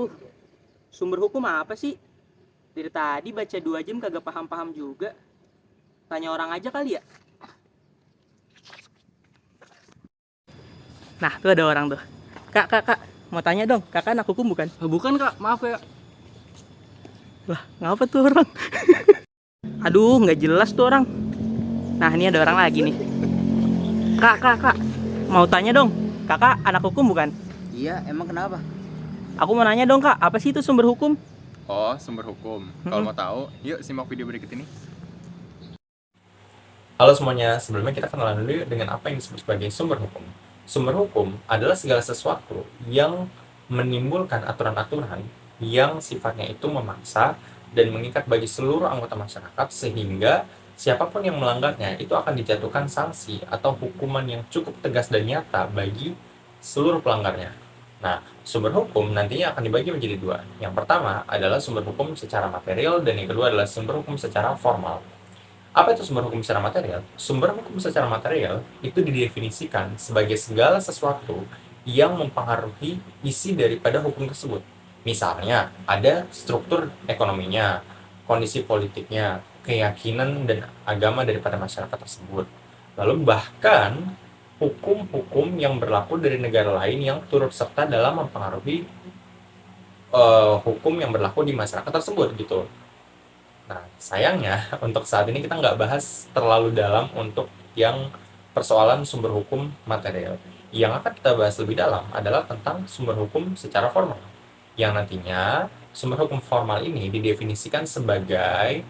Lu sumber hukum apa sih? Dari tadi baca 2 jam kagak paham-paham juga. Tanya orang aja kali ya. Nah, tuh ada orang tuh. Kak. Mau tanya dong, kakak anak hukum bukan? Bukan kak, maaf ya. Lah, ngapa tuh orang? Aduh, nggak jelas tuh orang. Nah, ini ada orang lagi nih. Kak. Mau tanya dong, kakak anak hukum bukan? Iya, emang kenapa? Aku mau nanya dong kak, apa sih itu sumber hukum? Oh, sumber hukum. Kalau mau tahu, yuk simak video berikut ini. Halo semuanya, sebelumnya kita kenalan dulu dengan apa yang disebut sebagai sumber hukum. Sumber hukum adalah segala sesuatu yang menimbulkan aturan-aturan yang sifatnya itu memaksa dan mengikat bagi seluruh anggota masyarakat sehingga siapapun yang melanggarnya itu akan dijatuhkan sanksi atau hukuman yang cukup tegas dan nyata bagi seluruh pelanggarnya. Nah, sumber hukum nantinya akan dibagi menjadi dua. Yang pertama adalah sumber hukum secara material dan yang kedua adalah sumber hukum secara formal. Apa itu sumber hukum secara material? Sumber hukum secara material itu didefinisikan sebagai segala sesuatu yang mempengaruhi isi daripada hukum tersebut. Misalnya, ada struktur ekonominya, kondisi politiknya, keyakinan dan agama daripada masyarakat tersebut. Lalu bahkan hukum-hukum yang berlaku dari negara lain yang turut serta dalam mempengaruhi hukum yang berlaku di masyarakat tersebut gitu. Nah, sayangnya untuk saat ini kita nggak bahas terlalu dalam untuk yang persoalan sumber hukum material. Yang akan kita bahas lebih dalam adalah tentang sumber hukum secara formal. Yang nantinya sumber hukum formal ini didefinisikan sebagai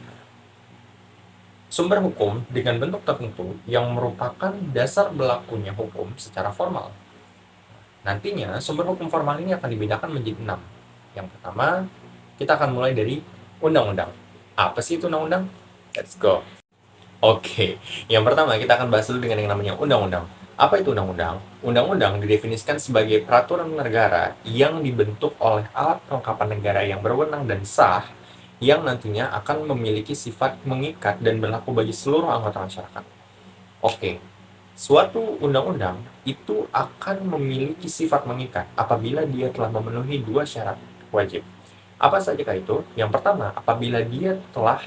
sumber hukum dengan bentuk tertentu yang merupakan dasar berlakunya hukum secara formal. Nantinya sumber hukum formal ini akan dibedakan menjadi 6. Yang pertama, kita akan mulai dari undang-undang. Apa sih itu undang-undang? Let's go. Oke, yang pertama kita akan bahas dulu dengan yang namanya undang-undang. Apa itu undang-undang? Undang-undang didefinisikan sebagai peraturan negara yang dibentuk oleh alat kelengkapan negara yang berwenang dan sah yang nantinya akan memiliki sifat mengikat dan berlaku bagi seluruh anggota masyarakat. Oke, suatu undang-undang itu akan memiliki sifat mengikat apabila dia telah memenuhi 2 syarat wajib. Apa sajakah itu? Yang pertama, apabila dia telah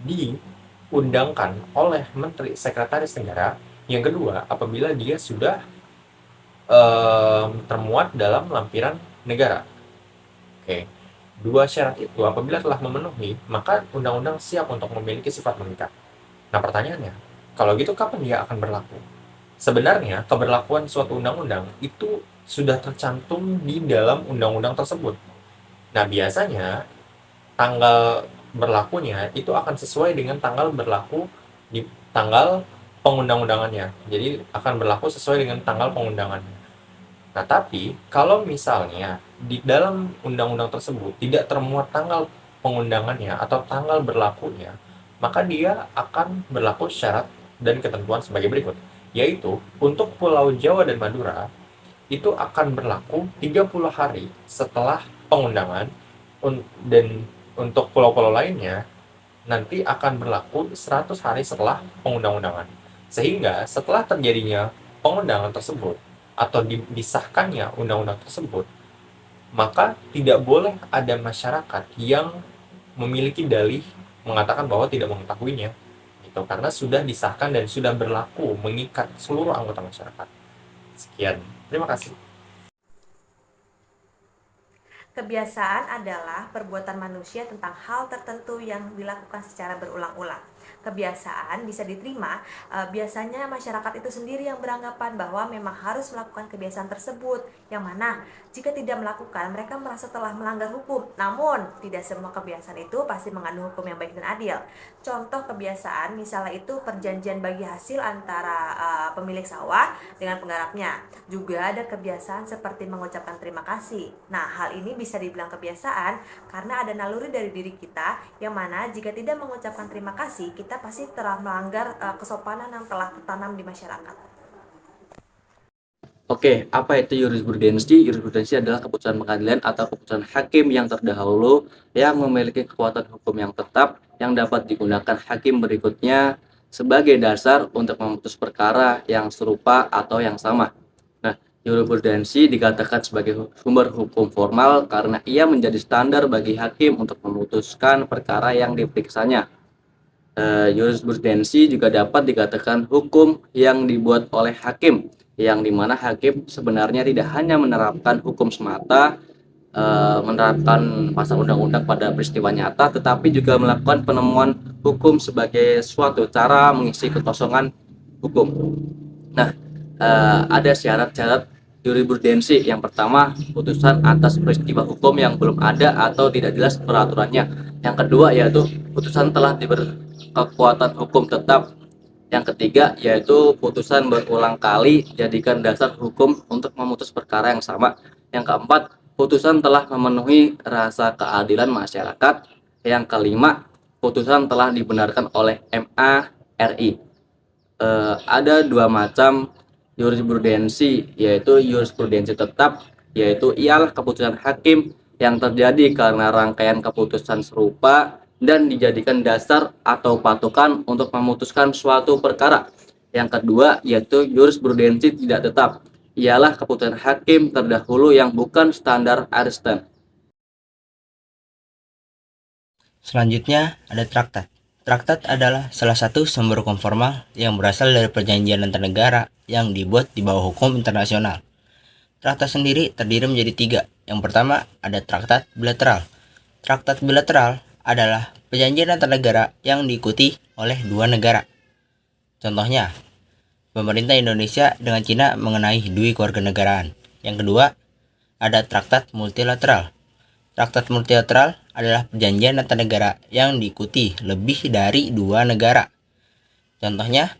diundangkan oleh Menteri Sekretaris Negara. Yang kedua, apabila dia sudah termuat dalam lampiran negara. Oke, 2 syarat itu apabila telah memenuhi, maka undang-undang siap untuk memiliki sifat mengikat. Nah, pertanyaannya, kalau gitu kapan dia akan berlaku? Sebenarnya, keberlakuan suatu undang-undang itu sudah tercantum di dalam undang-undang tersebut. Nah, biasanya tanggal berlakunya itu akan sesuai dengan tanggal berlaku di tanggal pengundang-undangannya. Jadi akan berlaku sesuai dengan tanggal pengundangannya. Nah, tapi kalau misalnya di dalam undang-undang tersebut tidak termuat tanggal pengundangannya atau tanggal berlakunya, maka dia akan berlaku syarat dan ketentuan sebagai berikut, yaitu untuk Pulau Jawa dan Madura itu akan berlaku 30 hari setelah pengundangan dan untuk pulau-pulau lainnya nanti akan berlaku 100 hari setelah pengundang-undangan. Sehingga setelah terjadinya pengundangan tersebut atau disahkannya undang-undang tersebut, maka tidak boleh ada masyarakat yang memiliki dalih mengatakan bahwa tidak mengetahuinya. Itu karena sudah disahkan dan sudah berlaku mengikat seluruh anggota masyarakat. Sekian. Terima kasih. Kebiasaan adalah perbuatan manusia tentang hal tertentu yang dilakukan secara berulang-ulang. Kebiasaan bisa diterima, biasanya masyarakat itu sendiri yang beranggapan bahwa memang harus melakukan kebiasaan tersebut, yang mana jika tidak melakukan mereka merasa telah melanggar hukum. Namun tidak semua kebiasaan itu pasti mengandung hukum yang baik dan adil. Contoh kebiasaan misalnya itu perjanjian bagi hasil antara pemilik sawah dengan penggarapnya. Juga ada kebiasaan seperti mengucapkan terima kasih. Nah, hal ini bisa dibilang kebiasaan karena ada naluri dari diri kita yang mana jika tidak mengucapkan terima kasih, kita pasti telah melanggar kesopanan yang telah tertanam di masyarakat. Oke, apa itu jurisprudensi? Jurisprudensi adalah keputusan pengadilan atau keputusan hakim yang terdahulu yang memiliki kekuatan hukum yang tetap yang dapat digunakan hakim berikutnya sebagai dasar untuk memutus perkara yang serupa atau yang sama. Nah, Jurisprudensi dikatakan sebagai sumber hukum formal karena ia menjadi standar bagi hakim untuk memutuskan perkara yang diperiksanya. Jurisprudensi juga dapat dikatakan hukum yang dibuat oleh hakim, yang dimana hakim sebenarnya tidak hanya menerapkan hukum semata, menerapkan pasal undang-undang pada peristiwa nyata, tetapi juga melakukan penemuan hukum sebagai suatu cara mengisi kekosongan hukum. Nah, ada syarat-syarat jurisprudensi. Yang pertama, putusan atas peristiwa hukum yang belum ada atau tidak jelas peraturannya. Yang kedua yaitu putusan telah diberi kekuatan hukum tetap. Yang ketiga yaitu putusan berulang kali jadikan dasar hukum untuk memutus perkara yang sama. Yang keempat, putusan telah memenuhi rasa keadilan masyarakat. Yang kelima, putusan telah dibenarkan oleh MA RI. Ada dua macam jurisprudensi, yaitu jurisprudensi tetap, yaitu ialah keputusan hakim yang terjadi karena rangkaian keputusan serupa dan dijadikan dasar atau patokan untuk memutuskan suatu perkara. Yang kedua yaitu jurisprudensi tidak tetap, ialah keputusan hakim terdahulu yang bukan standar Aristoteles. Selanjutnya ada traktat. Traktat adalah salah satu sumber hukum formal yang berasal dari perjanjian antar negara yang dibuat di bawah hukum internasional. Traktat sendiri terdiri menjadi 3. Yang pertama ada traktat bilateral. Traktat bilateral adalah perjanjian antar negara yang diikuti oleh 2 negara. Contohnya, pemerintah Indonesia dengan Cina mengenai dui kewarganegaraan. Yang kedua, ada traktat multilateral. Traktat multilateral adalah perjanjian antar negara yang diikuti lebih dari 2 negara. Contohnya,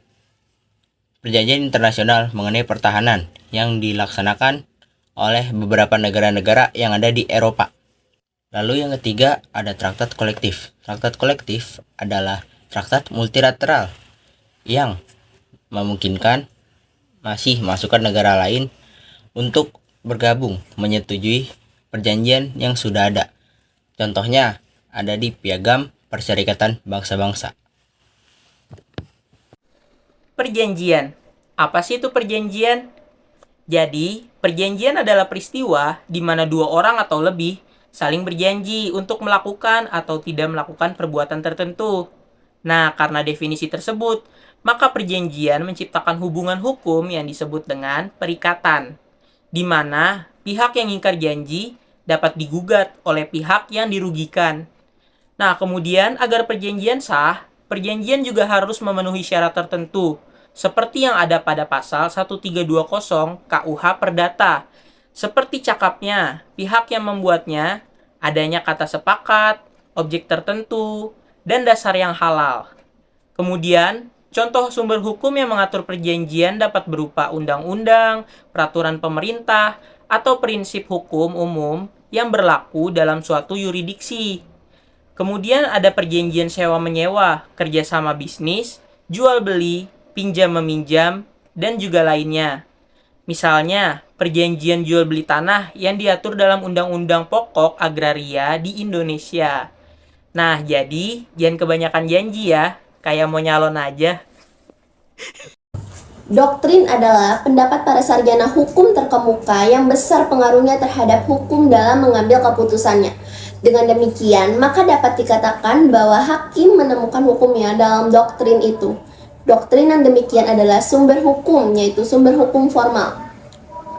perjanjian internasional mengenai pertahanan yang dilaksanakan oleh beberapa negara-negara yang ada di Eropa. Lalu yang ketiga ada traktat kolektif. Traktat kolektif adalah traktat multilateral yang memungkinkan masih masukan negara lain untuk bergabung menyetujui perjanjian yang sudah ada. Contohnya ada di Piagam Perserikatan Bangsa-Bangsa. Perjanjian. Apa sih itu perjanjian? Jadi, perjanjian adalah peristiwa di mana 2 orang atau lebih saling berjanji untuk melakukan atau tidak melakukan perbuatan tertentu. Nah, karena definisi tersebut, maka perjanjian menciptakan hubungan hukum yang disebut dengan perikatan, di mana pihak yang ingkar janji dapat digugat oleh pihak yang dirugikan. Nah, kemudian agar perjanjian sah, perjanjian juga harus memenuhi syarat tertentu, seperti yang ada pada pasal 1320 KUH Perdata. Seperti cakapnya, pihak yang membuatnya, adanya kata sepakat, objek tertentu, dan dasar yang halal. Kemudian, contoh sumber hukum yang mengatur perjanjian dapat berupa undang-undang, peraturan pemerintah, atau prinsip hukum umum yang berlaku dalam suatu yurisdiksi. Kemudian ada perjanjian sewa-menyewa, kerjasama bisnis, jual-beli, pinjam-meminjam, dan juga lainnya. Misalnya, perjanjian jual-beli tanah yang diatur dalam Undang-Undang Pokok Agraria di Indonesia. Nah, jadi jangan kebanyakan janji ya, kayak mau nyalon aja. Doktrin adalah pendapat para sarjana hukum terkemuka yang besar pengaruhnya terhadap hukum dalam mengambil keputusannya. Dengan demikian, maka dapat dikatakan bahwa hakim menemukan hukumnya dalam doktrin itu. Doktrin yang demikian adalah sumber hukum, yaitu sumber hukum formal.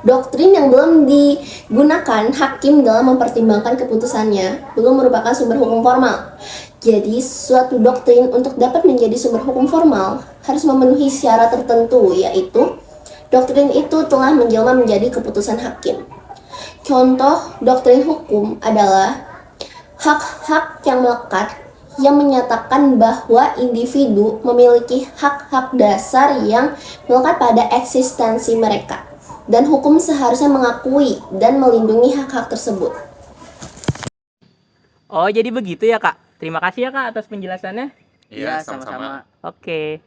Doktrin yang belum digunakan hakim dalam mempertimbangkan keputusannya belum merupakan sumber hukum formal. Jadi, suatu doktrin untuk dapat menjadi sumber hukum formal harus memenuhi syarat tertentu, yaitu doktrin itu telah menjelma menjadi keputusan hakim. Contoh doktrin hukum adalah hak-hak yang melekat yang menyatakan bahwa individu memiliki hak-hak dasar yang melekat pada eksistensi mereka, dan hukum seharusnya mengakui dan melindungi hak-hak tersebut. Oh, jadi begitu ya, Kak? Terima kasih ya, Kak, atas penjelasannya. Iya, sama-sama. Oke.